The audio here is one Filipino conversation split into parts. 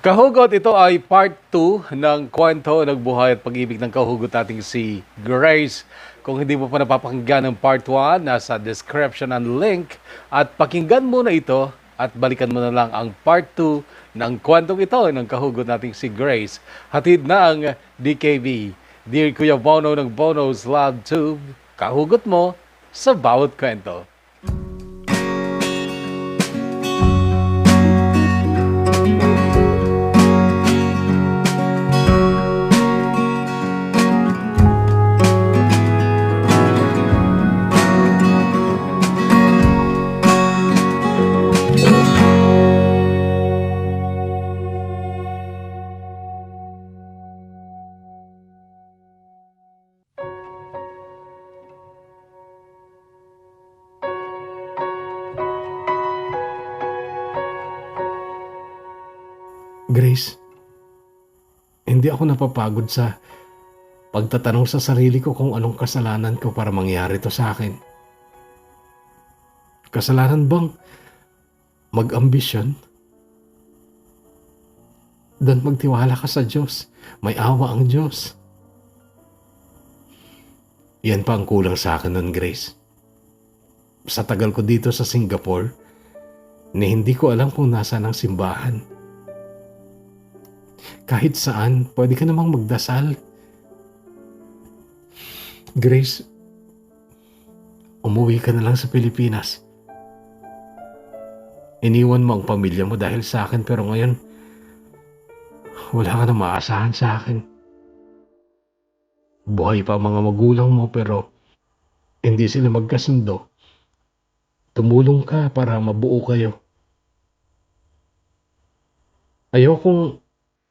Kahugot, ito ay part 2 ng kwento ng buhay at pag-ibig ng kahugot nating si Grace. Kung hindi mo pa napapakinggan ng part 1, nasa description ang link at pakinggan mo na ito at balikan mo na lang ang part 2 ng kwentong ito ng kahugot nating si Grace. Hatid na ang DKB. Dear Kuya Bono ng Bono's Love Tube, kahugot mo sa bawat kwento. Grace, hindi ako napapagod sa pagtatanong sa sarili ko kung anong kasalanan ko para mangyari to sa akin. Kasalanan bang mag-ambisyon? Doon magtiwala ka sa Diyos. May awa ang Diyos. Yan pa ang kulang sa akin nun, Grace. Sa tagal ko dito sa Singapore, hindi ko alam kung nasaan ang simbahan. Kahit saan, pwede ka namang magdasal. Grace, umuwi ka na lang sa Pilipinas. Iniwan mo ang pamilya mo dahil sa akin, pero ngayon, wala ka na maasahan sa akin. Buhay pa ang mga magulang mo pero hindi sila magkasundo. Tumulong ka para mabuo kayo. Ayokong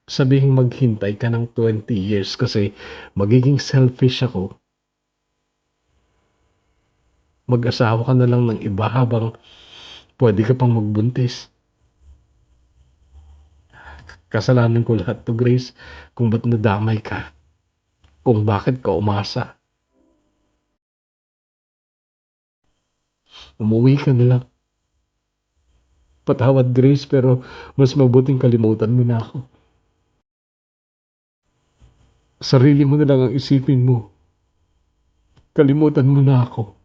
sabihing maghintay ka ng 20 years kasi magiging selfish ako. Mag-asawa ka na lang ng iba habang pwede ka pang magbuntis. Kasalanan ko lahat to, Grace, kung ba't nadamay ka. Kung bakit ka umasa. Umuwi ka na lang. Patawad, Grace, pero mas mabuting kalimutan mo na ako. Sarili mo na lang ang isipin mo. Kalimutan mo na ako.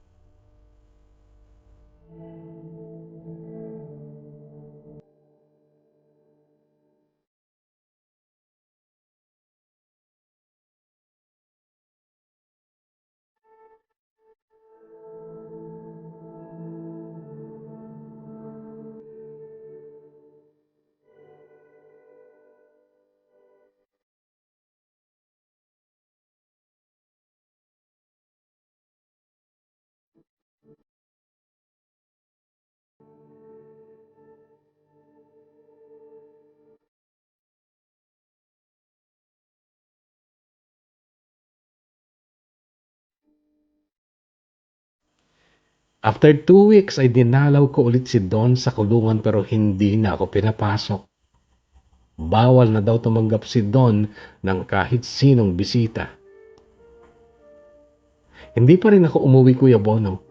After 2 weeks ay dinalaw ko ulit si Don sa kulungan pero hindi na ako pinapasok. Bawal na daw tumanggap si Don ng kahit sinong bisita. Hindi pa rin ako umuwi, Kuya Bono.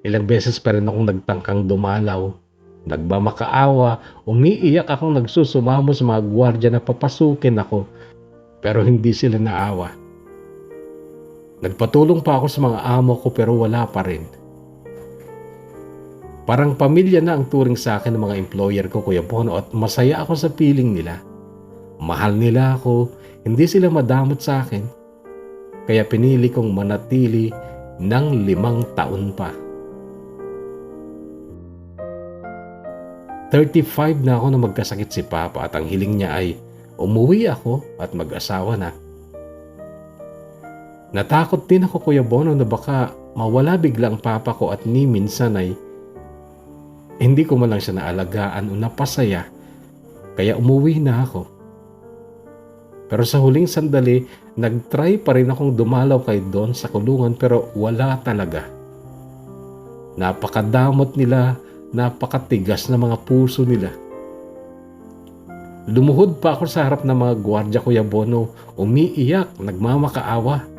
Ilang beses pa rin akong nagtangkang dumalaw. Nagmamakaawa, umiiyak akong nagsusumamo sa mga gwardiya na papasukin ako. Pero hindi sila naawa. Nagpatulong pa ako sa mga amo ko pero wala pa rin. Parang pamilya na ang turing sa akin ng mga employer ko, Kuya Bono, at masaya ako sa piling nila. Mahal nila ako, hindi sila madamot sa akin. Kaya pinili kong manatili ng 5 taon pa. 35 na ako na magkasakit si Papa at ang hiling niya ay umuwi ako at mag-asawa na. Natakot din ako, Kuya Bono, na baka mawala bigla ang Papa ko at ni minsan ay hindi ko man lang siya naalagaan o napasaya, kaya umuwi na ako. Pero sa huling sandali, nag-try pa rin akong dumalaw kay Don sa kulungan pero wala talaga. Napakadamot nila, napakatigas na mga puso nila. Lumuhod pa ako sa harap ng mga gwardya, Kuya Bono, umiiyak, nagmamakaawa.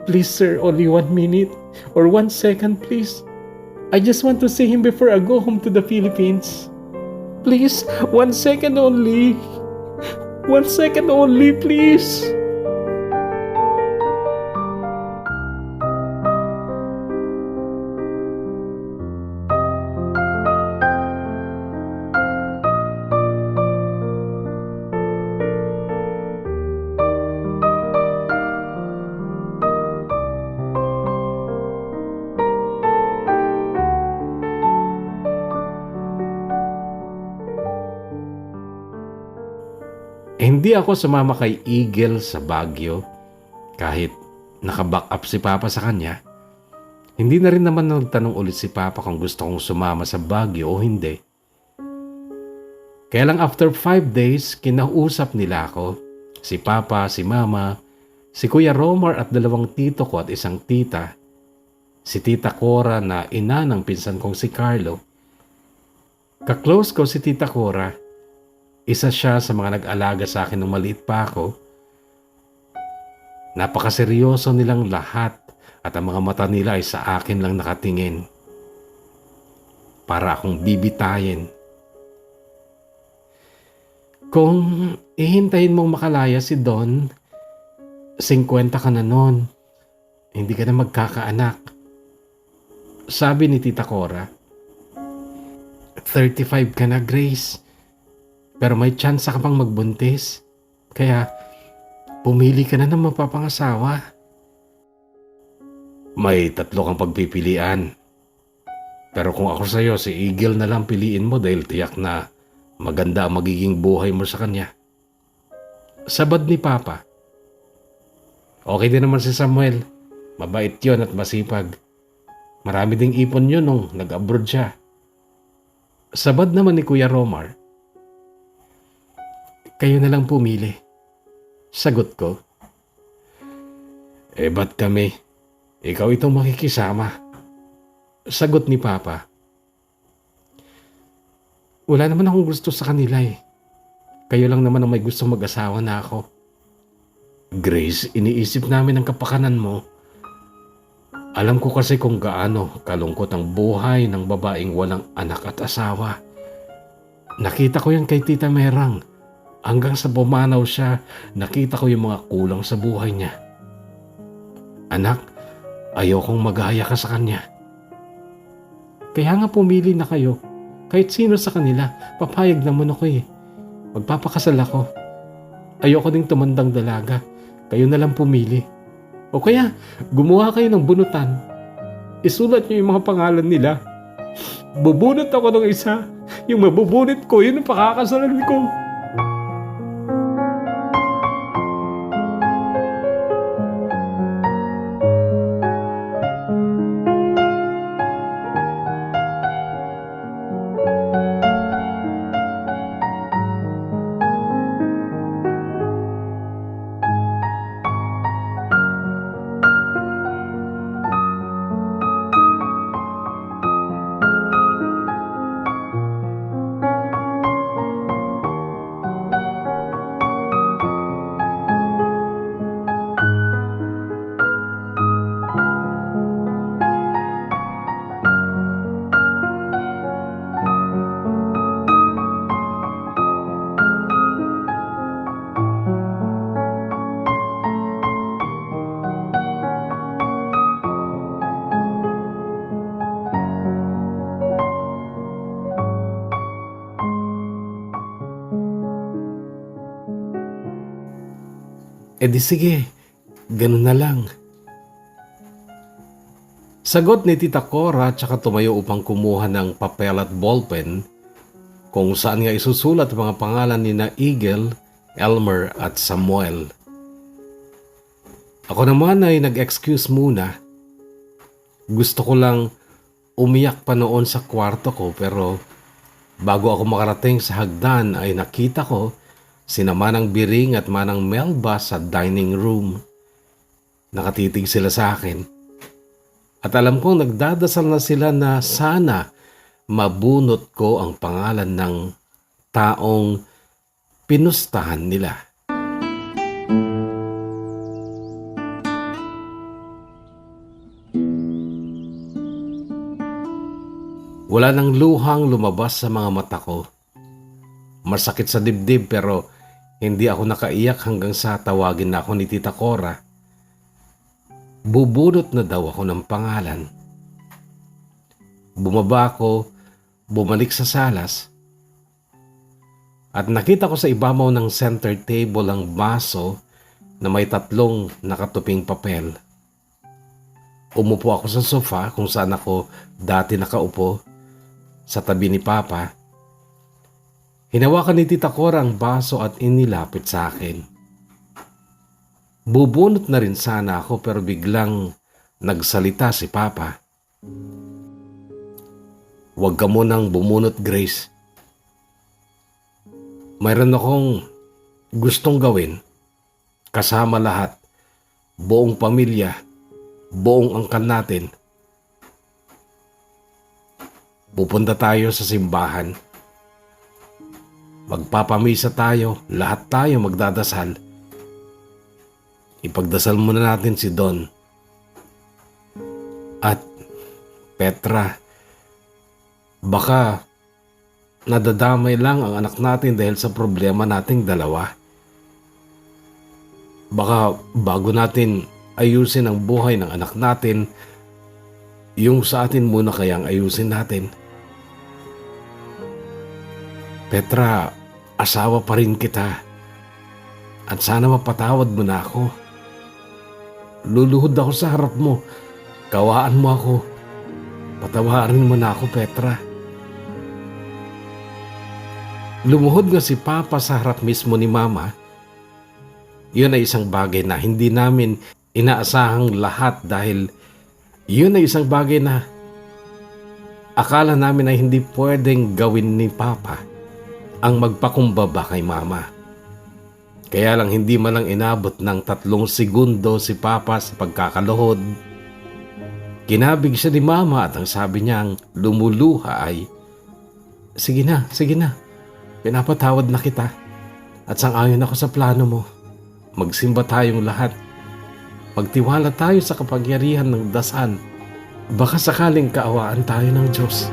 Please sir, only 1 minute or 1 second please. I just want to see him before I go home to the Philippines. Please, 1 second only. 1 second only, please. Hindi ako sumama kay Eagle sa Baguio kahit naka-back up si Papa sa kanya. Hindi na rin naman nagtanong ulit si Papa kung gusto kong sumama sa Baguio o hindi. Kaya lang after 5 days, kinausap nila ako, si Papa, si Mama, si Kuya Romar at 2 tito ko at 1 tita, si Tita Cora na ina ng pinsan kong si Carlo. Ka-close ko si Tita Cora. Isa siya sa mga nag-alaga sa akin nung maliit pa ako. Napakaseryoso nilang lahat at ang mga mata nila ay sa akin lang nakatingin. Para akong bibitayin. Kung ihintayin mong makalaya si Don, 50 ka na nun. Hindi ka na magkakaanak. Sabi ni Tita Cora, 35 ka na, Grace. Pero may chance ka pang magbuntis. Kaya, pumili ka na ng mapapangasawa. May 3 kang pagpipilian. Pero kung ako sa'yo, si Eagle na lang piliin mo dahil tiyak na maganda ang magiging buhay mo sa kanya. Sabad ni Papa. Okay din naman si Samuel. Mabait yun at masipag. Marami ding ipon yun nung nag-abroad siya. Sabad naman ni Kuya Romar. Kayo na lang pumili. Sagot ko. Ba't kami? Ikaw itong makikisama. Sagot ni Papa. Wala naman akong gusto sa kanila eh. Kayo lang naman ang may gusto mag-asawa na ako. Grace, iniisip namin ang kapakanan mo. Alam ko kasi kung gaano kalungkot ang buhay ng babaeng walang anak at asawa. Nakita ko yan kay Tita Merang. Hanggang sa pumanaw siya, nakita ko yung mga kulang sa buhay niya. Anak, ayokong maghaya ka sa kanya. Kaya nga pumili na kayo. Kahit sino sa kanila, papayag naman ako eh. Magpapakasal ako. Ayoko ding tumandang dalaga. Kayo na lang pumili. O kaya, gumawa kayo ng bunutan. Isulat niyo yung mga pangalan nila. Bubunot ako ng isa. Yung mabubunot ko, yun ang pakakasalan ko. Di sige, ganun na lang. Sagot ni Tita Cora at saka tumayo upang kumuha ng papel at ballpen kung saan nga isusulat ang mga pangalan ni na Eagle, Elmer at Samuel. Ako naman ay nag-excuse muna. Gusto ko lang umiyak pa noon sa kwarto ko pero bago ako makarating sa hagdan ay nakita ko sina Manang Biring at Manang Melba sa dining room. Nakatitig sila sa akin. At alam kong nagdadasal na sila na sana mabunot ko ang pangalan ng taong pinustahan nila. Wala nang luhang lumabas sa mga mata ko. masakit sa dibdib pero hindi ako nakaiyak hanggang sa tawagin na ako ni Tita Cora. Bubunot na daw ako ng pangalan. Bumaba ako, bumalik sa salas, at nakita ko sa ibabaw ng center table ang baso na may 3 nakatuping papel. Umupo ako sa sofa kung saan ako dati nakaupo, sa tabi ni Papa. Hinawakan ni Tita Cora ang baso at inilapit sa akin. Bubunot na rin sana ako pero biglang nagsalita si Papa. "Huwag ka munang bumunot, Grace. Mayroon akong gustong gawin kasama lahat, buong pamilya, buong angkan natin. Pupunta tayo sa simbahan. Magpapamisa tayo, lahat tayo magdadasal. Ipagdasal muna natin si Don. At Petra, baka nadadamay lang ang anak natin dahil sa problema nating dalawa. Baka bago natin ayusin ang buhay ng anak natin, yung sa atin muna kayang ayusin natin. Petra, asawa pa rin kita. At sana mapatawad mo na ako. Luluhod ako sa harap mo. Kawaan mo ako. Patawarin mo na ako, Petra." Lumuhod nga si Papa sa harap mismo ni Mama. Yun ay isang bagay na hindi namin inaasahang lahat dahil yun ay isang bagay na akala namin ay hindi pwedeng gawin ni Papa ang magpakumbaba kay Mama. Kaya lang hindi man lang inabot ng 3 segundo si Papa sa pagkakaluhod. Kinabig siya ni Mama at ang sabi niyang lumuluha ay, sige na, pinapatawad na kita at sang-ayon ako sa plano mo. Magsimba tayong lahat. Magtiwala tayo sa kapangyarihan ng dasal. Baka sakaling kaawaan tayo ng Diyos."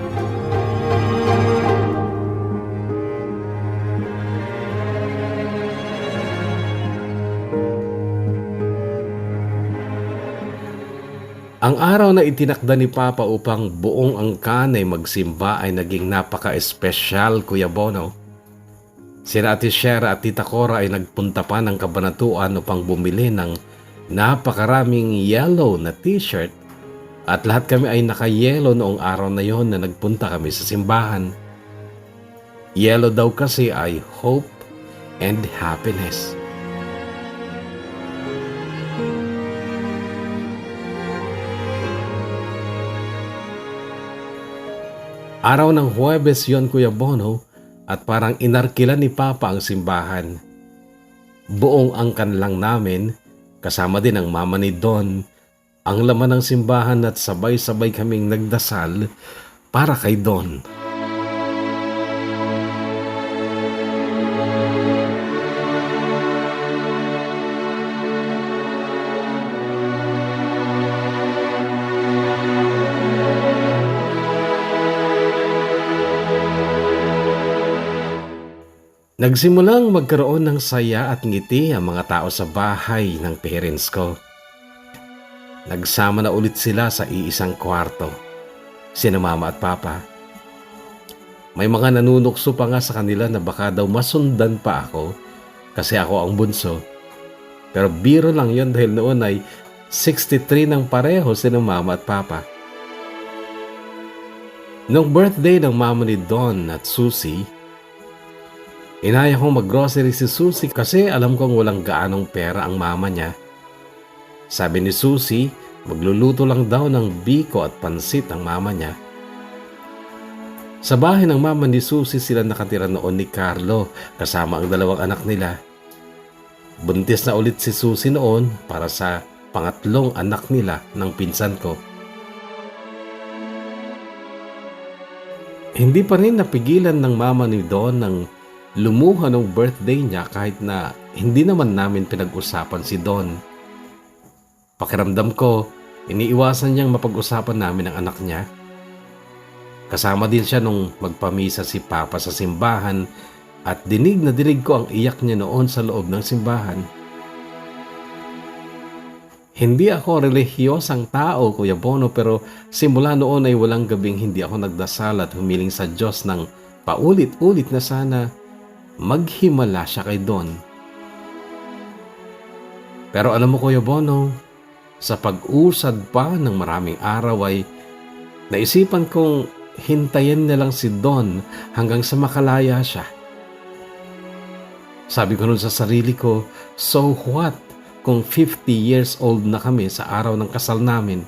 Ang araw na itinakda ni Papa upang buong angkan ay magsimba ay naging napaka-espesyal, Kuya Bono. Sina Ate Shera at Tita Cora ay nagpunta pa ng Kabanatuan upang bumili ng napakaraming yellow na t-shirt at lahat kami ay naka-yellow noong araw na yon na nagpunta kami sa simbahan. Yellow daw kasi ay hope and happiness. Araw ng Huwebes yon, Kuya Bono, at parang inarkila ni Papa ang simbahan. Buong angkan lang namin, kasama din ang mama ni Don, ang laman ng simbahan at sabay-sabay kaming nagdasal para kay Don. Nagsimulang magkaroon ng saya at ngiti ang mga tao sa bahay ng parents ko. Nagsama na ulit sila sa iisang kwarto, sina Mama at Papa. May mga nanunukso pa nga sa kanila na baka daw masundan pa ako kasi ako ang bunso. Pero biro lang yon dahil noon ay 63 ng pareho sina Mama at Papa. Nung birthday ng mama ni Don at Susie, inaya kong mag-grocery si Susie kasi alam kong walang gaanong pera ang mama niya. Sabi ni Susie, magluluto lang daw ng biko at pansit ang mama niya. Sa bahay ng mama ni Susie sila nakatira noon ni Carlo kasama ang 2 anak nila. Buntis na ulit si Susie noon para sa pangatlong anak nila ng pinsan ko. Hindi pa rin napigilan ng mama ni Don ng lumuha ng birthday niya kahit na hindi naman namin pinag-usapan si Don. Pakiramdam ko, iniiwasan niyang mapag-usapan namin ang anak niya. Kasama din siya nung magpamisa si Papa sa simbahan At dinig na dinig ko ang iyak niya noon sa loob ng simbahan. Hindi ako relihiyosang tao, Kuya Bono, pero simula noon ay walang gabing hindi ako nagdasal at humiling sa Diyos ng paulit-ulit na sana maghimala siya kay Don. Pero alam mo, Kuya Bono, sa pag-usad pa ng maraming araw ay naisipan kong hintayin na lang si Don hanggang sa makalaya siya. Sabi ko nun sa sarili ko, so what kung 50 years old na kami sa araw ng kasal namin?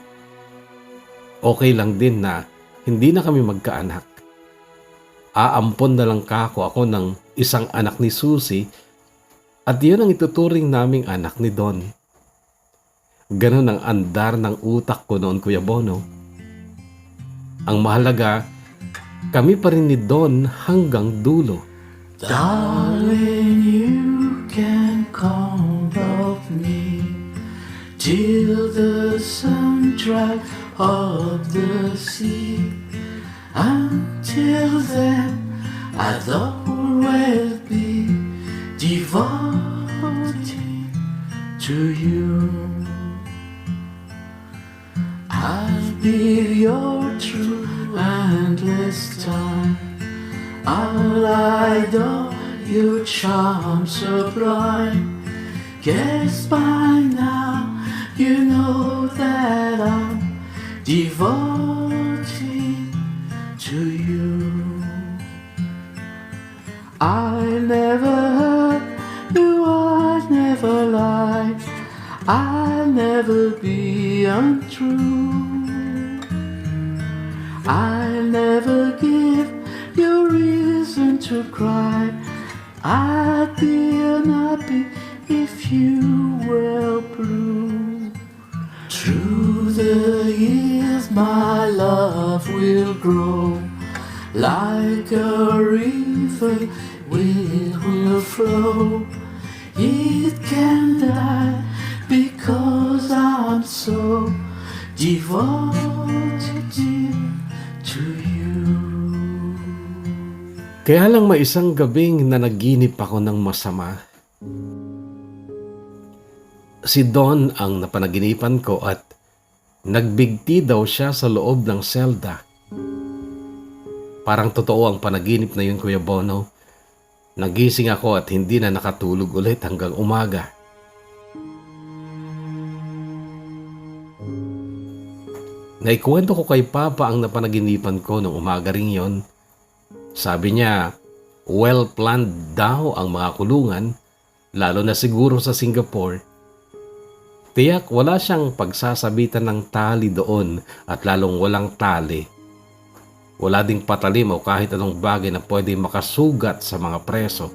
Okay lang din na hindi na kami magkaanak. Aampon na lang ako ng isang anak ni Susie at yun ang ituturing naming anak ni Don. Ganon ang andar ng utak ko noon, Kuya Bono. Ang mahalaga, kami pa rin ni Don hanggang dulo. Darling, you can count of me till the sun dries of the sea. Until then, I'll always be devoted to you. I'll be your true endless time. I'll adore your charm sublime. Guess by now you know that I'm devoted to you. I never hurt you, I never lied, I'll never be untrue. I'll never give you reason to cry. I'd be unhappy if you were blue. Through the years my love will grow. Like a river it will flow. It can die because I'm so devoted to you. Kaya lang may isang gabing na naginip ako ng masama. Si Don ang napanaginipan ko at nagbigti daw siya sa loob ng selda. Parang totoo ang panaginip na yun, Kuya Bono. Nagising ako at hindi na nakatulog ulit hanggang umaga. Naikwento ko kay Papa ang napanaginipan ko nung umaga ring yon. Sabi niya, well-planned daw ang mga kulungan, lalo na siguro sa Singapore. Tiyak wala siyang pagsasabitan ng tali doon at lalong walang tali. Wala ding patalim o kahit anong bagay na pwede makasugat sa mga preso.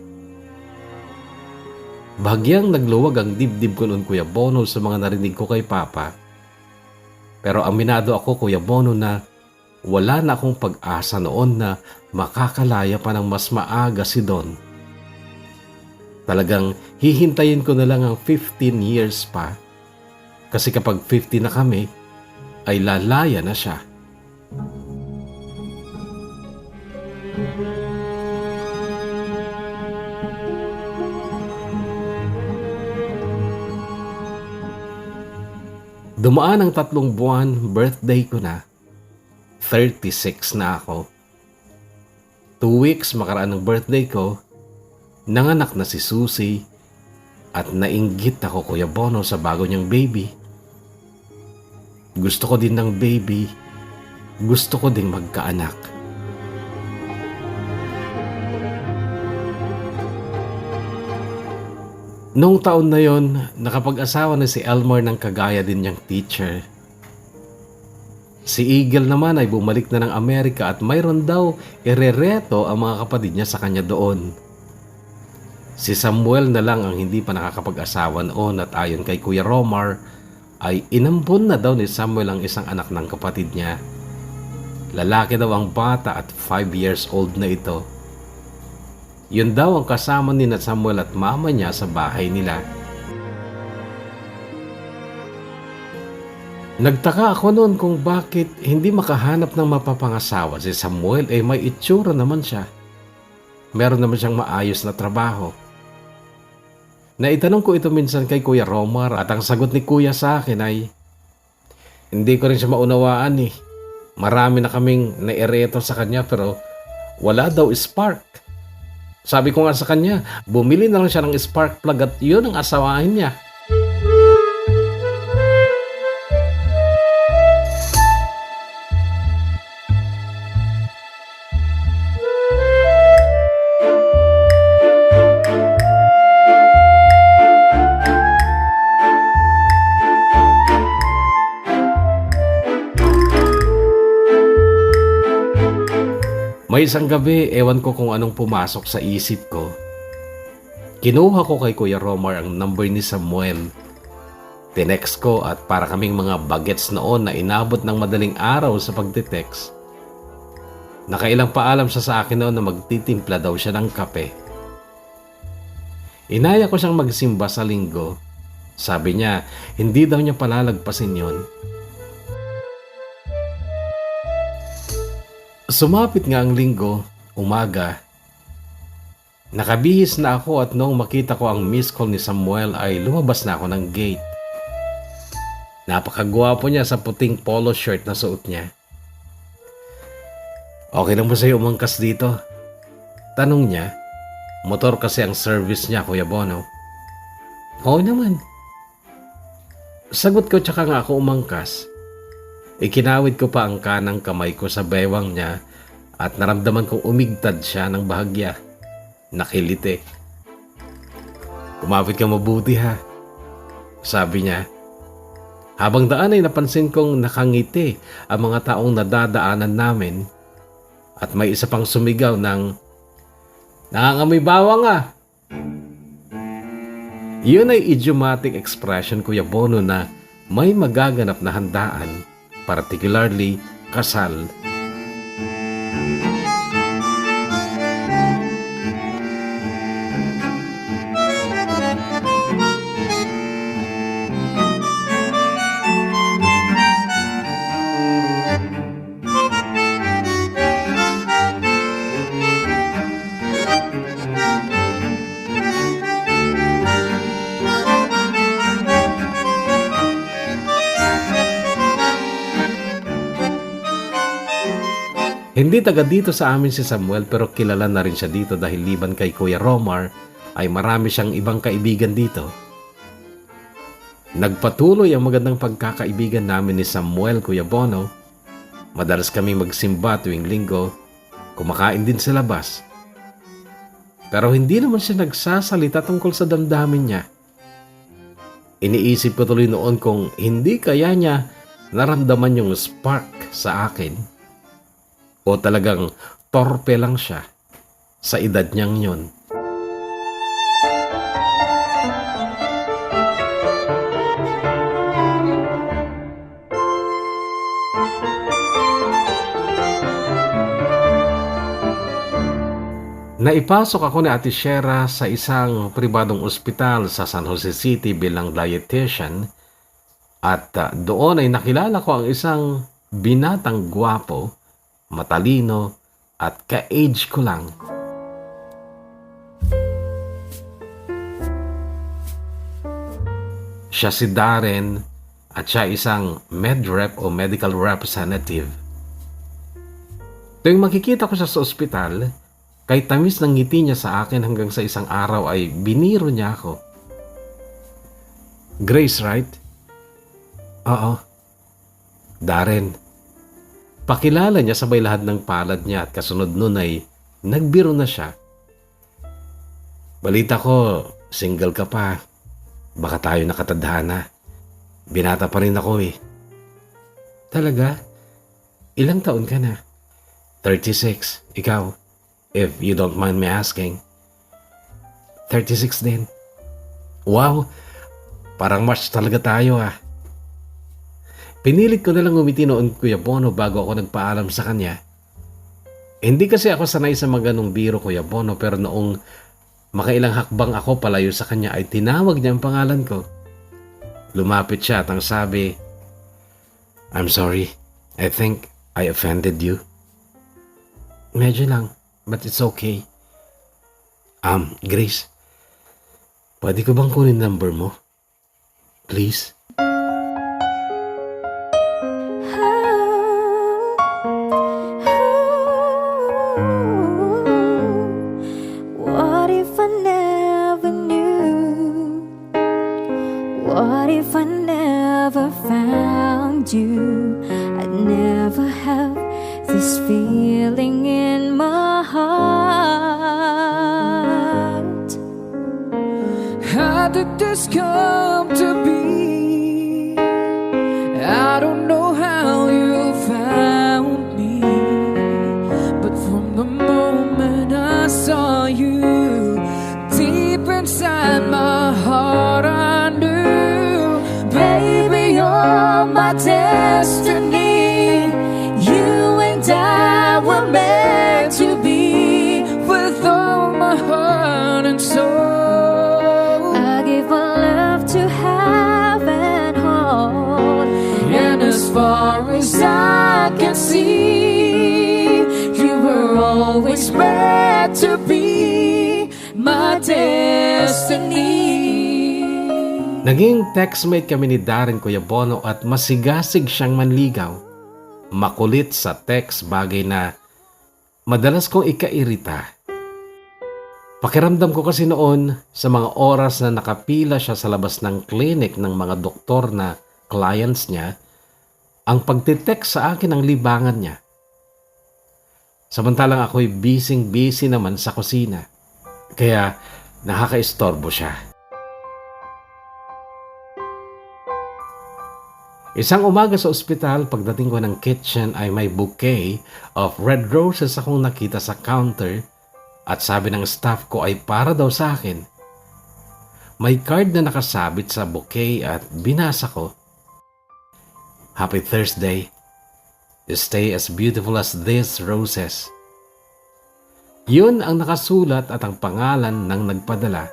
Bahagyang nagluwag ang dibdib ko noon, Kuya Bono, sa mga narinig ko kay Papa. Pero aminado ako, Kuya Bono, na wala na akong pag-asa noon na makakalaya pa ng mas maaga si Don. Talagang hihintayin ko na lang ang 15 years pa. Kasi kapag 50 na kami, ay lalaya na siya. Dumaan ang 3 buwan, birthday ko na. 36 na ako. 2 weeks makaraan ng birthday ko, nanganak na si Susie at nainggit ako, Kuya Bono, sa bago niyang baby. Gusto ko din ng baby. Gusto ko ding magkaanak. Noong taon na yon, nakapag-asawa na si Elmer ng kagaya din niyang teacher. Si Eagle naman ay bumalik na ng Amerika at mayroon daw irereto ang mga kapatid niya sa kanya doon. Si Samuel na lang ang hindi pa nakakapag-asawa noon at ayon kay Kuya Romar ay inampun na daw ni Samuel ang isang anak ng kapatid niya. Lalaki daw ang bata at 5 years old na ito. Yun daw ang kasama ni Samuel at mama niya sa bahay nila. Nagtaka ako noon kung bakit hindi makahanap ng mapapangasawa si Samuel, may itsura naman siya. meron naman siyang maayos na trabaho. Naitanong ko ito minsan kay Kuya Romar at ang sagot ni Kuya sa akin ay, hindi ko rin siya maunawaan eh. Marami na kaming naireto sa kanya pero wala daw spark. Sabi ko nga sa kanya, bumili na lang siya ng spark plug at yun ang asawahin niya. May isang gabi, ewan ko kung anong pumasok sa isip ko. Kinuha ko kay Kuya Romar ang number ni Samuel. Tinext ko at para kaming mga bagets noon na inabot ng madaling araw sa pagtitext. Nakailang paalam siya sa akin noon na magtitimpla daw siya ng kape. Inaya ko siyang magsimba sa linggo. Sabi niya, hindi daw niya palalagpasin yon. Sumapit nga ang linggo, umaga. Nakabihis na ako at nung makita ko ang missed call ni Samuel ay lumabas na ako ng gate. Napakagwapo niya sa puting polo shirt na suot niya. Okay lang ba sa'yo umangkas dito? Tanong niya. Motor kasi ang service niya, Kuya Bono. Oo naman. Sagot ko tsaka nga ako umangkas. Ikinawid ko pa ang kanang kamay ko sa bewang niya at naramdaman kong umigtad siya ng bahagya. Nakiliti. Kumapit ka mabuti ha, sabi niya. Habang daan ay napansin kong nakangiti ang mga taong nadadaanan namin at may isa pang sumigaw ng "Nangangamoy bawang ah!" Iyon ay idiomatic expression, Kuya Bono, na may magaganap na handaan. Particularly kasal. Hindi taga dito sa amin si Samuel pero kilala na rin siya dito dahil liban kay Kuya Romar ay marami siyang ibang kaibigan dito. Nagpatuloy ang magandang pagkakaibigan namin ni Samuel, Kuya Bono. Madalas kami magsimba tuwing linggo, kumakain din sa labas. Pero hindi naman siya nagsasalita tungkol sa damdamin niya. Iniisip ko tuloy noon kung hindi kaya niya naramdaman yung spark sa akin. O talagang torpe lang siya sa edad niyang yun. Naipasok ako ni Ate Shera sa isang pribadong ospital sa San Jose City bilang dietitian at doon ay nakilala ko ang isang binatang gwapo, matalino at ka-age ko lang. Siya si Darren at siya isang medrep o medical representative. Tuwing makikita ko siya sa ospital, kahit tamis ng ngiti niya sa akin hanggang sa isang araw ay biniro niya ako. Grace, right? Oo. Darren. Pakilala niya sabay lahat ng palad niya at kasunod nun ay nagbiro na siya. Balita ko, single ka pa. Baka tayo nakatadhana. Binata pa rin ako eh. Talaga? Ilang taon ka na? 36. Ikaw? If you don't mind me asking. 36 din. Wow! Parang match talaga tayo ah. Pinilit ko na lang umiti noon, Kuya Bono, bago ako nagpaalam sa kanya. Hindi kasi ako sanay sa mga ganong biro, Kuya Bono, pero noong makailang hakbang ako palayo sa kanya ay tinawag niya ang pangalan ko. Lumapit siya at ang sabi, "I'm sorry. I think I offended you." Medyo lang, but it's okay. Grace, pwede ko bang kunin number mo? Please? What if I never knew? What if I never found you? I'd never have this feeling in my heart. How did this come to be? I don't know how you found me, but from the moment I saw you, deep inside my heart I knew, baby, you're my destiny. You and I were meant to be, with all my heart and soul. I give my love to have and hold. And as far as I can see, you were always meant to be my destiny. Naging textmate kami ni Darren, Kuya Bono, at masigasig siyang manligaw. Makulit sa text, bagay na madalas kong ikairita. Pakiramdam ko kasi noon sa mga oras na nakapila siya sa labas ng clinic ng mga doktor na clients niya, ang pagtitext sa akin ang libangan niya. Samantalang ako'y busy naman sa kusina, kaya nakakaistorbo siya. Isang umaga sa ospital, pagdating ko ng kitchen ay may bouquet of red roses akong nakita sa counter at sabi ng staff ko ay para daw sa akin. May card na nakasabit sa bouquet at binasa ko, "Happy Thursday. Stay as beautiful as these roses." Yun ang nakasulat at ang pangalan ng nagpadala,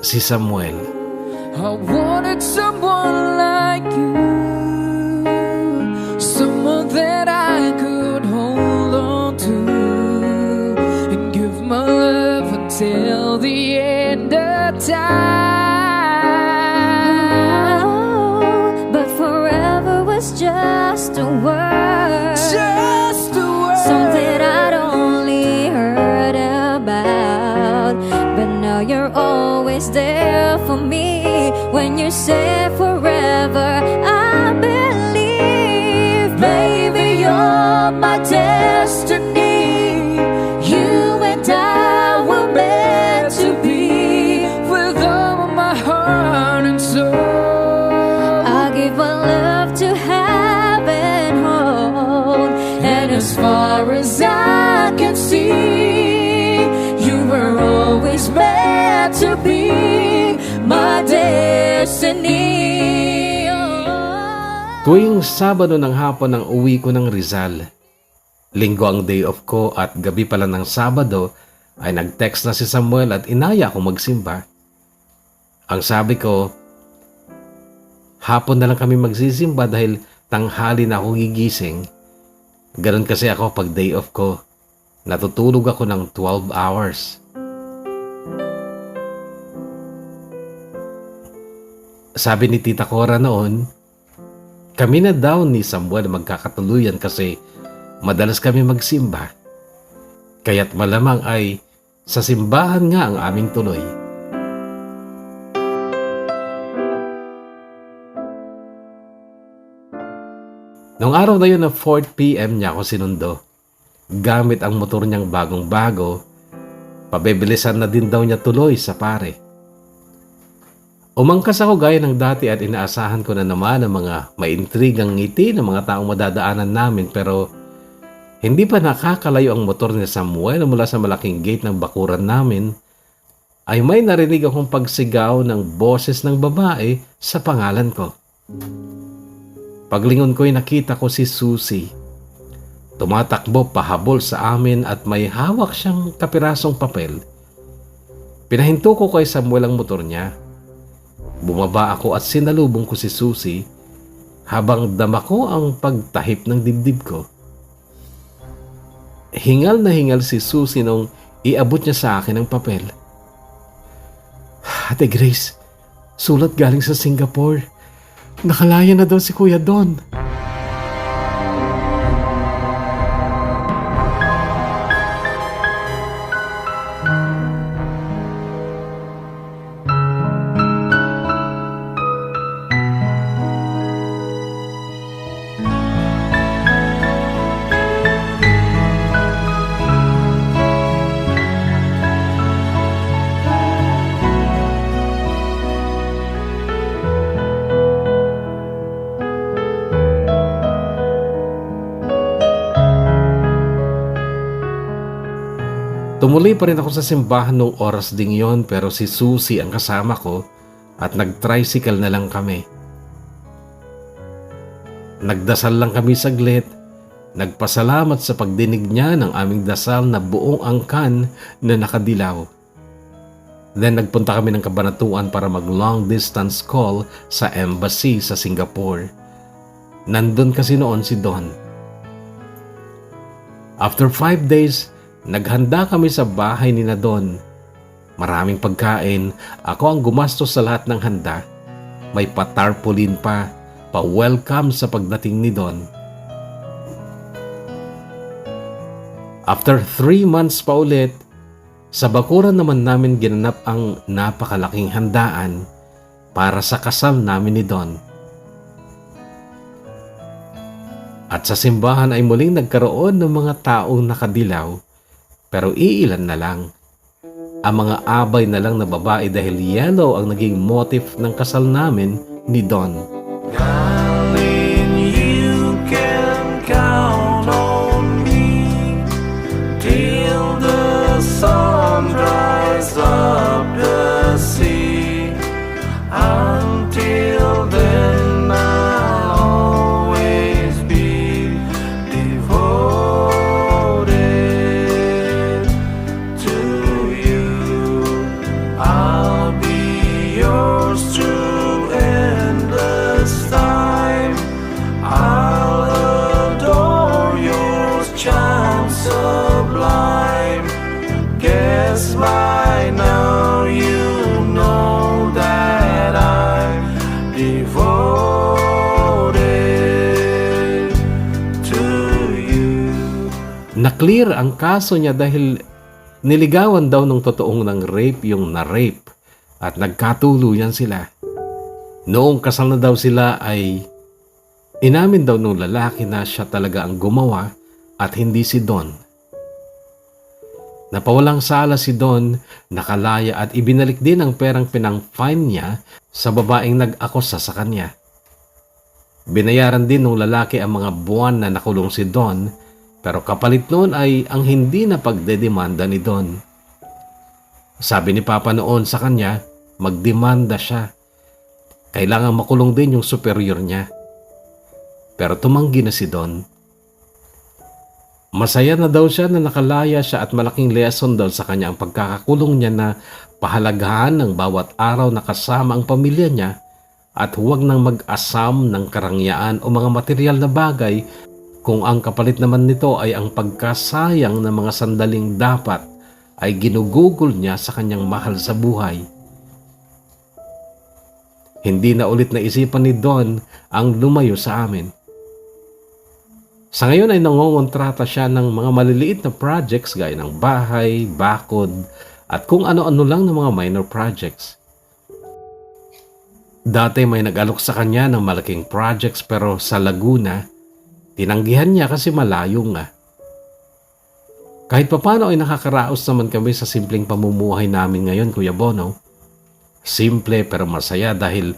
si Samuel. I wanted someone like you, someone that I could hold on to and give my love until the end of time. But forever was just a word, Just a word. something I'd only heard about. But now you're always there for me. When you say forever, I believe. Baby, you're my destiny. You and I were meant to be, with all my heart and soul. I give my love to have and hold. And as far as I can see, you were always meant to be my destiny. Tuwing Sabado ng hapon ang uwi ko ng Rizal. Linggo ang day off ko at gabi pala ng Sabado ay nag-text na si Samuel at inaya akong magsimba. Ang sabi ko, hapon na lang kami magsisimba dahil tanghali na ako gigising. Ganon kasi ako pag day off ko. Natutulog ako ng 12 hours. Sabi ni Tita Cora noon, kami na daw ni Samuel magkakatuluyan kasi madalas kami magsimba. Kaya't malamang ay sa simbahan nga ang aming tuloy. Noong araw na yun na 4 p.m. niya ako sinundo. Gamit ang motor niyang bagong-bago, pabibilisan na din daw niya tuloy sa pare. Umangkas ako gaya ng dati at inaasahan ko na naman ang mga maintrigang ngiti ng mga taong madadaanan namin, pero hindi pa nakakalayo ang motor ni Samuel mula sa malaking gate ng bakuran namin ay may narinig akong pagsigaw ng boses ng babae sa pangalan ko. Paglingon ko'y nakita ko si Susie. Tumatakbo pahabol sa amin at may hawak siyang kapirasong papel. Pinahinto ko kay Samuel ang motor niya. Bumaba ako at sinalubong ko si Susie habang dama ko ang pagtahip ng dibdib ko. Hingal na hingal si Susie nung Iabot niya sa akin ang papel. Ate Grace, sulat galing sa Singapore. Nakalaya na daw si Kuya Don. Tumuloy pa rin ako sa simbahan nung oras ding yon, pero si Susie ang kasama ko at nag-tricycle na lang kami. Nagdasal lang kami saglit, nagpasalamat sa pagdinig niya ng aming dasal na buong angkan na nakadilaw. Then nagpunta kami ng Kabanatuan para mag long distance call sa embassy sa Singapore. Nandun kasi noon si Don. After 5 days, naghanda kami sa bahay ni na Don. Maraming pagkain, ako ang gumastos sa lahat ng handa. May patarpaulin pa welcome sa pagdating ni Don. After 3 months pa ulit, sa bakuran naman namin ginanap ang napakalaking handaan para sa kasal namin ni Don. At sa simbahan ay muling nagkaroon ng mga taong nakadilaw, pero iilan na lang. Ang mga abay na lang na babae dahil yellow ang naging motif ng kasal namin ni Don. Darling, you can count on me till the sun dries up the sea. Until then, I'll always be devoted to you. I'll be yours through endless time. I'll adore your charm sublime. Guess by now you know that I'm devoted to you. Na-clear ang kaso niya dahil niligawan daw ng totoong ng rape yung na-rape at nagkatuluyan sila. Noong kasal na daw sila ay inamin daw nung lalaki na siya talaga ang gumawa at hindi si Don. Napawalang sala si Don, nakalaya at ibinalik din ang perang pinang-fine niya sa babaeng nag-akusa sa kanya. Binayaran din ng lalaki ang mga buwan na nakulong si Don, pero kapalit noon ay ang hindi na pagdedemanda ni Don. Sabi ni Papa noon sa kanya, magdemanda siya. Kailangan makulong din yung superior niya. Pero tumanggi na si Don. Masaya na daw siya na nakalaya siya at malaking lesson daw sa kanya ang pagkakakulong niya na pahalagahan ng bawat araw na kasama ang pamilya niya at huwag nang mag-asam ng karangyaan o mga material na bagay kung ang kapalit naman nito ay ang pagkasayang ng mga sandaling dapat ay ginugugol niya sa kanyang mahal sa buhay. Hindi na ulit naisipan ni Don ang lumayo sa amin. Sa ngayon ay nangongontrata siya ng mga maliliit na projects gaya ng bahay, bakod, at kung ano-ano lang ng mga minor projects. Dati may nag-alok sa kanya ng malaking projects pero sa Laguna, tinanggihan niya kasi malayo nga. Kahit papano ay nakakaraos naman kami sa simpleng pamumuhay namin ngayon, Kuya Bono. Simple pero masaya dahil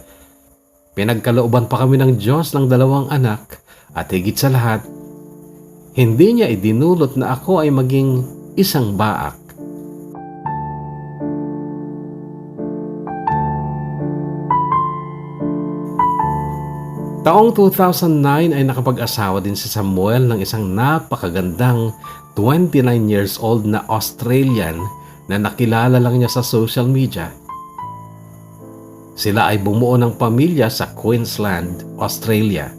pinagkalooban pa kami ng Diyos ng 2 anak at higit sa lahat, hindi niya idinulot na ako ay maging isang baak. Taong 2009 ay nakapag-asawa din si Samuel ng isang napakagandang 29 years old na Australian na nakilala lang niya sa social media. Sila ay bumuo ng pamilya sa Queensland, Australia.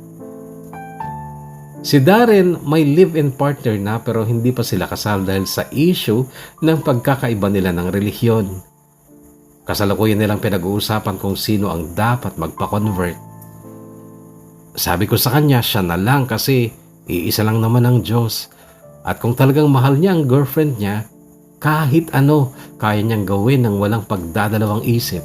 Si Darren may live-in partner na pero hindi pa sila kasal dahil sa issue ng pagkakaiba nila ng relihiyon. Kasalukuyan nilang pinag-uusapan kung sino ang dapat magpa-convert. Sabi ko sa kanya, siya na lang kasi iisa lang naman ang Diyos. At kung talagang mahal niya ang girlfriend niya, kahit ano kaya niyang gawin ng walang pagdadalawang isip.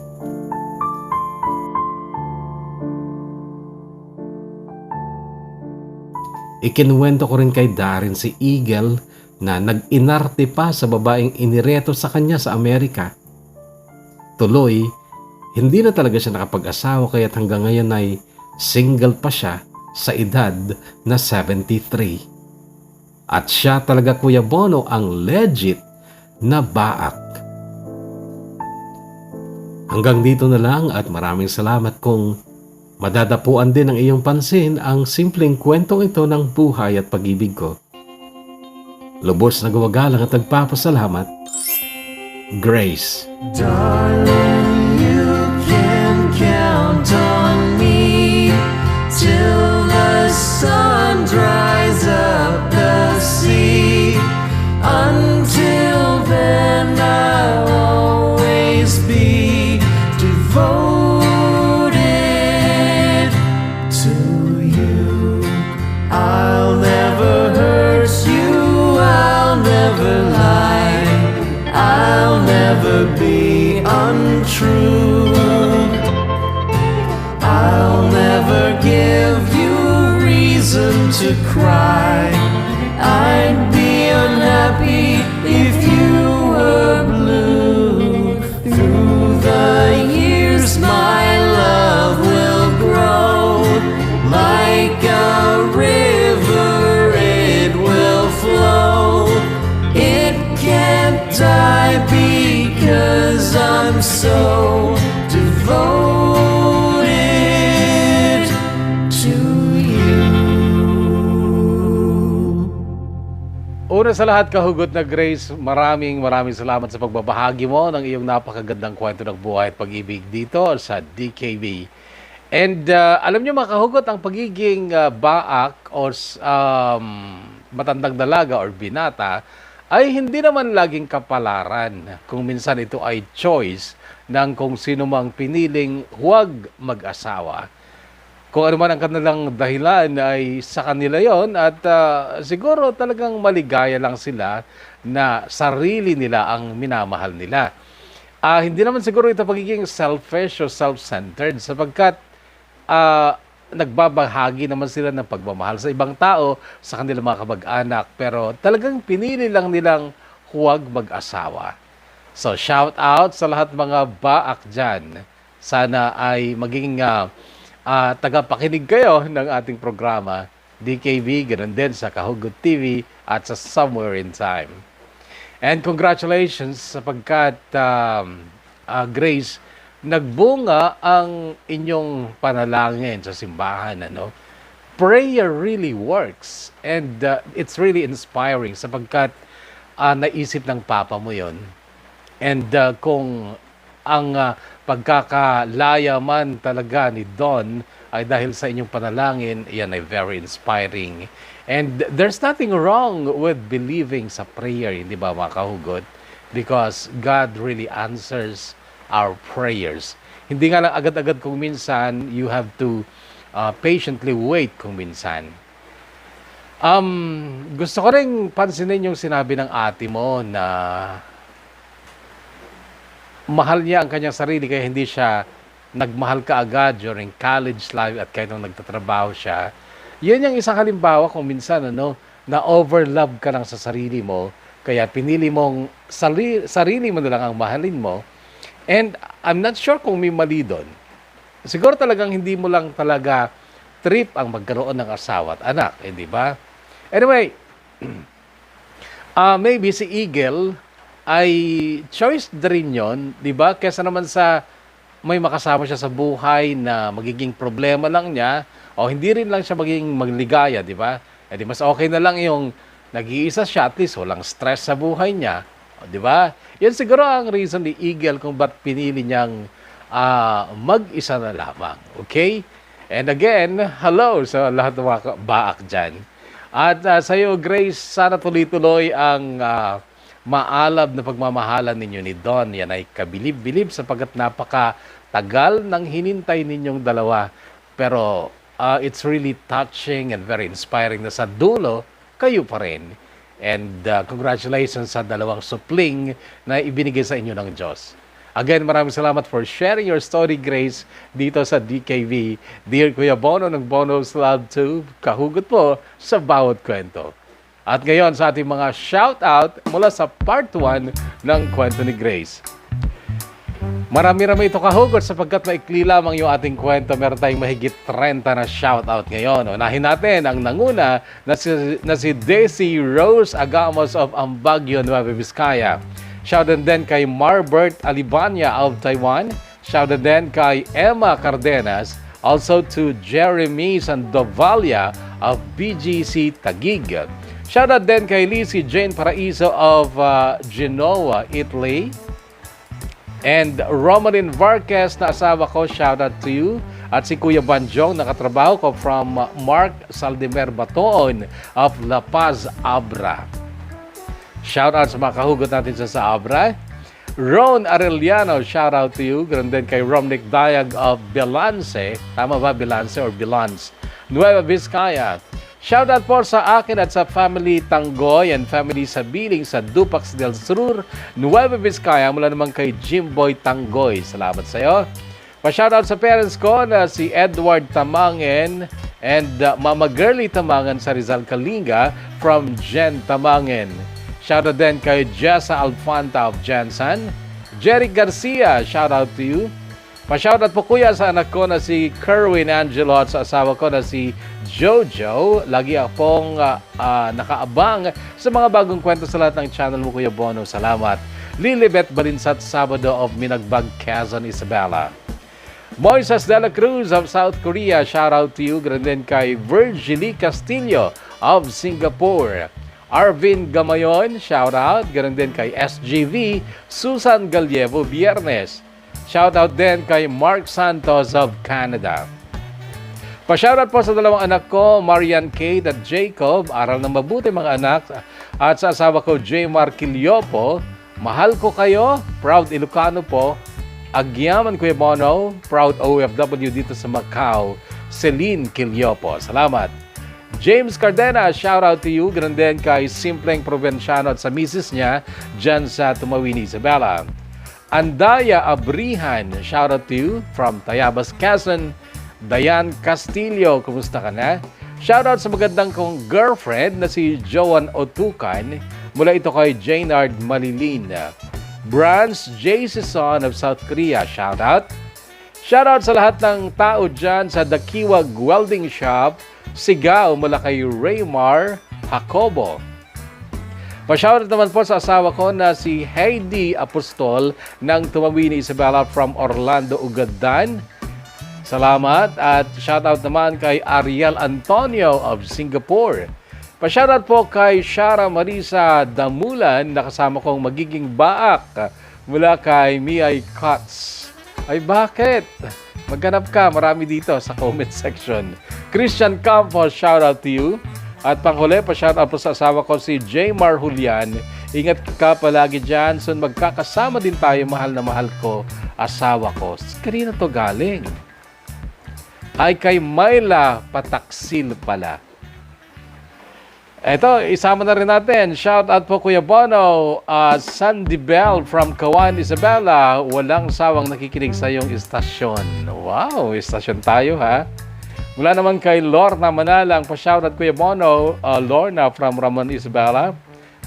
Ikinuwento ko rin kay Darren si Eagle na nag-inarte pa sa babaeng inireto sa kanya sa Amerika. Tuloy, hindi na talaga siya nakapag-asawa kaya't hanggang ngayon ay single pa siya sa edad na 73. At siya talaga, Kuya Bono, ang legit na baak. Hanggang dito na lang at maraming salamat kung madadapuan din ng iyong pansin ang simpleng kwentong ito ng buhay at pag-ibig ko. Lubos na gumagalang at nagpapasalamat, Grace. Darling, you can count on me till the sun dries up the sea. Until then, I'll always be devoted to you. I'll never hurt you, I'll never lie, I'll never be untrue. I'll never give you reason to cry. I'd be unhappy if you were blue. Through the years my love will grow. Like a river it will flow. It can't die because I'm so devoted to you. Una sa lahat, kahugot na Grace, maraming salamat sa pagbabahagi mo ng iyong napakagandang kwento ng buhay at pag-ibig dito sa DKB. And alam niyo mga kahugot, ang pagiging baak o matandang dalaga or binata ay hindi naman laging kapalaran. Kung minsan ito ay choice ng kung sino mang piniling huwag mag-asawa. Kung ano man ang kanilang dahilan ay sa kanila yon at siguro talagang maligaya lang sila na sarili nila ang minamahal nila. Hindi naman siguro ito pagiging selfish o self-centered sapagkat nagbabahagi naman sila ng pagmamahal sa ibang tao, sa kanilang mga kamag-anak, pero talagang pinili lang nilang huwag mag-asawa. So shout out sa lahat mga baak dyan. Sana ay maging tagapakinig kayo ng ating programa, DKB, ganoon din sa Kahugot TV at sa Somewhere in Time. And congratulations sapagkat Grace, nagbunga ang inyong panalangin sa simbahan. Prayer really works and it's really inspiring sapagkat naisip ng Papa mo yon. And kung ang pagkakalaya man talaga ni Don ay dahil sa inyong panalangin, yan ay very inspiring. And there's nothing wrong with believing sa prayer, hindi ba mga kahugot? Because God really answers our prayers. Hindi nga lang agad-agad kung minsan, you have to patiently wait kung minsan. Gusto ko rin pansinin yung sinabi ng ate mo na mahal niya ang kanyang sarili kaya hindi siya nagmahal kaagad during college life at kahit nung nagtatrabaho siya. Yun yung isang halimbawa kung minsan na overlove ka lang sa sarili mo kaya pinili mong sarili mo na lang ang mahalin mo. And I'm not sure kung may mali doon. Siguro talagang hindi mo lang talaga trip ang magkaroon ng asawa at anak, di ba? Anyway, maybe si Eagle ay choice na rin yun, di ba? Kesa naman sa may makasama siya sa buhay na magiging problema lang niya o hindi rin lang siya magiging magligaya, di ba? E di mas okay na lang yung nag-iisa siya, at least walang stress sa buhay niya, di ba? Yan siguro ang reason ni Eagle kung ba't pinili niyang mag-isa na lamang, okay? And again, hello sa lahat ng mga baak dyan. At sa iyo, Grace, sana tuloy-tuloy ang maalab na pagmamahalan ninyo ni Don. Yan ay kabilib-bilib sapagkat napaka-tagal ng hinintay ninyong dalawa. Pero it's really touching and very inspiring na sa dulo, kayo pa rin. And congratulations sa dalawang supling na ibinigay sa inyo ng Diyos. Again, maraming salamat for sharing your story, Grace, dito sa DKV. Dear Kuya Bono ng Bono's Love 2, kahugot po sa bawat kwento. At ngayon sa ating mga shout-out mula sa part 1 ng kwento ni Grace. Marami-rami ito kahugot sapagkat maikli lamang yung ating kwento. Meron tayong mahigit 30 na shoutout ngayon. Unahin natin ang nanguna na si Daisy Rose Agamos of Ambagyo, Nueva Vizcaya. Shoutout din kay Marbert Alibanya of Taiwan. Shoutout din kay Emma Cardenas. Also to Jeremy Sandovalia of BGC Taguig. Shoutout din kay Lizzie Jane Paraiso of Genoa, Italy. And Romalyn Varquez na asawa ko, shoutout to you. At si Kuya Banjong, nakatrabaho ko from Mark Saldimer Batoon of La Paz, Abra. Shoutout sa mga kahugot natin sa Abra. Ron Arellano, shoutout to you. Ganoon din kay Romnick Dayag of Belance. Tama ba, Belance or Belance? Nueva Vizcaya. Shoutout po sa akin at sa family Tanggoy and family Sabiling sa Dupax del Sur, Nueva Vizcaya, mula naman kay Jimboy Tanggoy. Salamat sa iyo. Pa-shoutout sa parents ko na si Edward Tamangen and Mama Girlie Tamangen sa Rizal Kalinga from Jen Tamangen. Shoutout din kay Jessa Alfanta of Jansan. Jerry Garcia, shoutout to you. Pa-shoutout po kuya sa anak ko na si Kerwin Angelo at sa asawa ko na si Jojo. Lagi akong nakaabang sa mga bagong kwento sa lahat ng channel mo, Kuya Bono. Salamat. Lilibet Balinsat Sabado of Minagbag, Quezon, Isabela. Moises de la Cruz of South Korea, shoutout to you. Ganun din kay Virgilie Castillo of Singapore. Arvin Gamayon, shoutout. Ganun din kay SGV Susan Gallevo Biernes. Shoutout din kay Mark Santos of Canada. Pa-shoutout po sa dalawang anak ko, Marian Kate at Jacob. Aral ng mabuti mga anak. At sa asawa ko, J. Marquiliopo. Mahal ko kayo. Proud Ilocano po. Agyaman Kuya Bono. Proud OFW dito sa Macau. Celine Quiliopo. Salamat. James Cardena, shoutout to you. Ganun din kay Simpleng Provenciano at sa misis niya dyan sa Tumawini, Isabela. Andaya Abrihan, shoutout to you from Tayabas, Quezon. Dayan Castillo, kumusta ka na? Shoutout sa magandang kong girlfriend na si Joan Otukan. Mula ito kay Jaynard Malilin. Brans J. Sison of South Korea, shoutout. Shoutout sa lahat ng tao dyan sa Dakiwag Welding Shop. Sigaw mula kay Raymar Jacobo. Pa-shoutout naman po sa asawa ko na si Heidi Apostol ng Tumawini, Isabela from Orlando, Ugadan. Salamat. At shoutout naman kay Ariel Antonio of Singapore. Pa-shoutout po kay Shara Marisa Damulan na kasama kong magiging baak mula kay Miay Cuts. Ay bakit? Maghanap ka, marami dito sa comment section. Christian Campos, shoutout to you. At panghuli, pa-shoutout po sa asawa ko si Jaymar Julian. Ingat ka palagi dyan. So magkakasama din tayo, mahal na mahal ko, asawa ko. Kanina to galing? Ay kay Myla Pataksil pala. Eto, isama na rin natin. Shout out po Kuya Bono, Sandy Bell from Kawan, Isabela. Walang sawang nakikinig sa iyong istasyon. Wow, istasyon tayo ha. Mula naman kay Lorna Manalang, pa-shout out Kuya Bono, Lorna from Ramon, Isabela.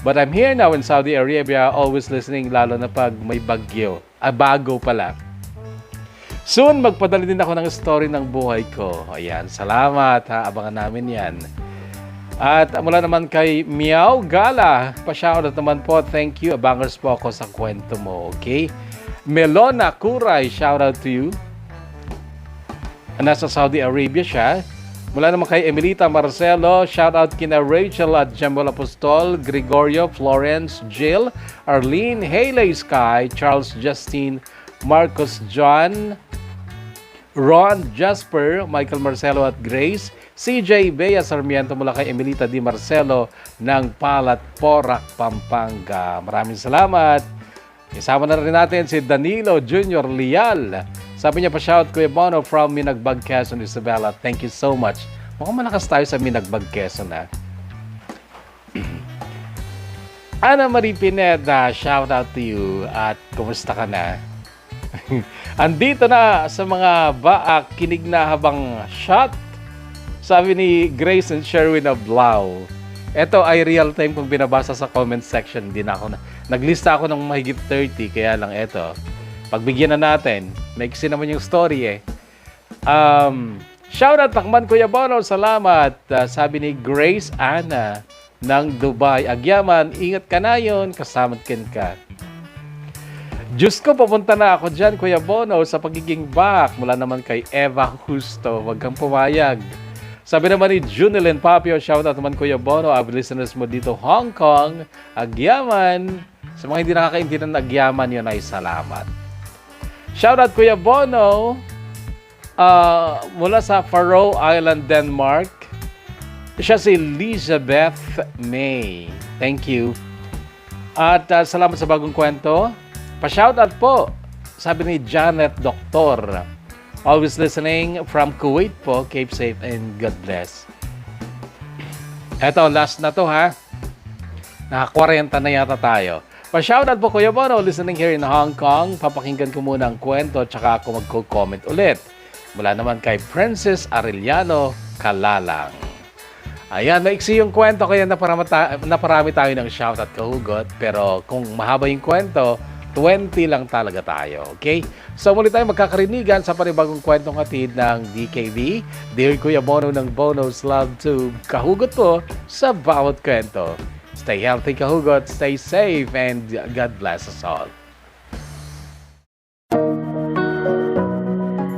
But I'm here now in Saudi Arabia, always listening lalo na pag may bagyo. Bago pala. Soon, magpadala din ako ng story ng buhay ko. Ayan, salamat ha. Abangan namin yan. At mula naman kay Miao Gala, pa-shoutout naman po. Thank you. Abangers po ako sa kwento mo. Okay? Melona Kuray, shoutout to you. Nasa Saudi Arabia siya. Mula naman kay Emilita Marcelo, shoutout kina Rachel at Jambol Apostol, Gregorio, Florence, Jill, Arlene, Hayley Sky, Charles Justine, Marcos John, Ron, Jasper, Michael Marcelo at Grace, CJ Bea Sarmiento mula kay Emilita Di Marcelo ng Palat, Porac, Pampanga. Maraming salamat. Isama na rin natin si Danilo Jr. Lial. Sabi niya pa, shout Kuya Bono from Minagbag, Quezon, Isabela. Thank you so much. Mukhang malakas tayo sa Minagbag, Quezon, ha? Ana Marie Pineda, shout out to you at kumusta ka na? Andito na sa mga baak, kinig na habang shot. Sabi ni Grace and Sherwin of Blau. Ito ay real time kung binabasa sa comment section. Naglista ako ng mahigit 30, kaya lang ito. Pagbigyan na natin, maiksi naman yung story eh. Shout out Takman Kuya Bono, salamat. Sabi ni Grace Ana ng Dubai. Agyaman, ingat ka na yun, kasamat ka. Diyos ko, papunta na ako dyan, Kuya Bono, sa pagiging back. Mula naman kay Eva Justo, wag kang pumayag. Sabi naman ni Junilyn Papio, shout out naman Kuya Bono, avid listeners mo dito, Hong Kong, Agyaman. Sa mga hindi nakakaintindihan ng Agyaman, yun ay salamat. Shout out Kuya Bono, mula sa Faroe Island, Denmark. Siya si Elizabeth May. Thank you. At salamat sa bagong kwento. Pa-shoutout po, sabi ni Janet Doktor. Always listening from Kuwait po. Keep safe and God bless. Eto, last na to ha. Naka-40 na yata tayo. Pa-shoutout po Kuya Bono, listening here in Hong Kong. Papakinggan ko muna ang kwento tsaka ako magko-comment ulit. Mula naman kay Princess Arellano Kalalang. Ayan, maiksi yung kwento kaya naparami tayo ng shoutout kahugot. Pero kung mahaba yung kwento, 20 lang talaga tayo, okay? So muli tayo magkakarinigan sa panibagong kwentong hatid ng DKB. Dear Kuya Bono ng Bono's Love to kahugot po sa bawat kwento. Stay healthy kahugot, stay safe, and God bless us all.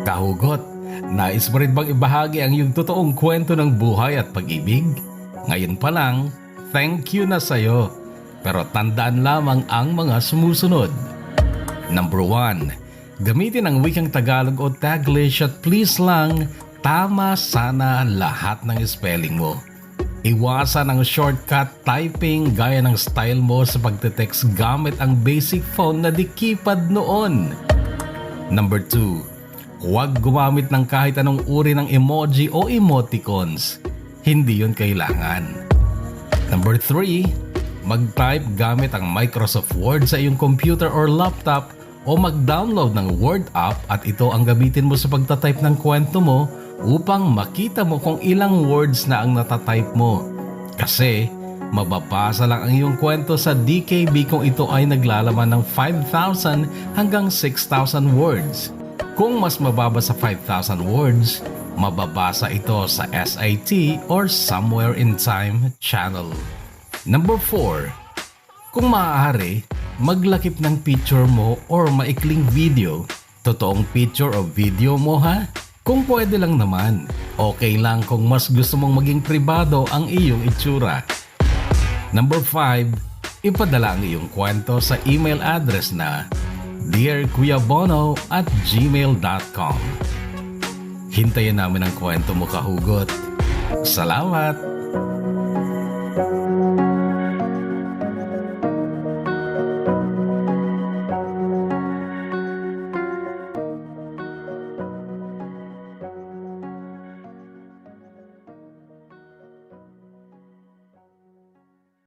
Kahugot, nais mo rin bang ibahagi ang iyong totoong kwento ng buhay at pag-ibig? Ngayon pa lang, thank you na sa'yo. Pero tandaan lamang ang mga sumusunod. Number 1, gamitin ang wikang Tagalog o Taglish at please lang, tama sana lahat ng spelling mo. Iwasan ang shortcut typing gaya ng style mo sa pagte-text gamit ang basic phone na di keypad noon. Number 2, huwag gumamit ng kahit anong uri ng emoji o emoticons. Hindi yun kailangan. Number 3, mag-type gamit ang Microsoft Word sa iyong computer or laptop o mag-download ng Word app at ito ang gamitin mo sa pagtatype ng kwento mo upang makita mo kung ilang words na ang natatype mo. Kasi mababasa lang ang iyong kwento sa DKB kung ito ay naglalaman ng 5,000 hanggang 6,000 words. Kung mas mababa sa 5,000 words, mababasa ito sa SIT or Somewhere in Time channel. Number 4, kung maaari, maglakip ng picture mo or maikling video. Totoong picture o video mo ha? Kung pwede lang naman, okay lang kung mas gusto mong maging pribado ang iyong itsura. Number 5, ipadala ang iyong kwento sa email address na dearkuyabono@gmail.com. Hintayin namin ang kwento mo kahugot. Salamat!